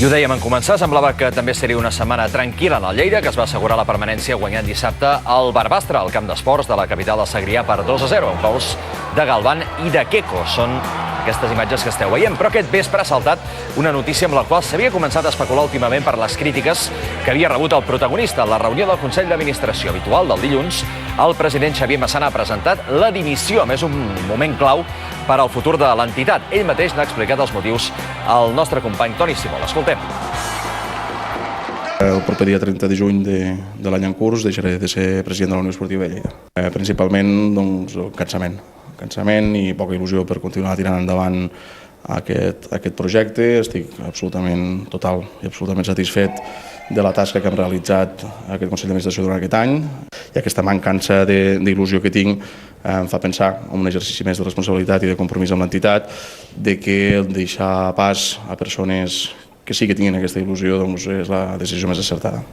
I ho dèiem en començar, semblava que també seria una setmana tranquil·la en el Lleida, que es va assegurar la permanència guanyant dissabte al Barbastre, al camp d'esports de la capital del Segrià, per 2-0, amb gols de Galván i de Queco. Són aquestes imatges que esteu veient, però aquest vespre ha saltat una notícia amb la qual s'havia començat a especular últimament per les crítiques que havia rebut el protagonista. A la reunió del Consell d'Administració habitual del dilluns, el president Xavier Massana ha presentat la dimissió, a més un moment clau per al futur de l'entitat. Ell mateix n'ha explicat els motius al nostre company Toni Simó. L'escoltem. El proper dia 30 de juny de l'any en curs deixaré de ser president de la Unió Esportiva de Lleida. Principalment doncs, el cansament i poca il·lusió per continuar tirant endavant aquest projecte. Estic absolutament total i absolutament satisfet de la tasca que hem realitzat aquest Consell d'Administració durant aquest any, i aquesta mancança d'il·lusió que tinc em fa pensar en un exercici més de responsabilitat i de compromís amb l'entitat, de que deixar pas a persones que sí que tinguin aquesta il·lusió doncs és la decisió més acertada.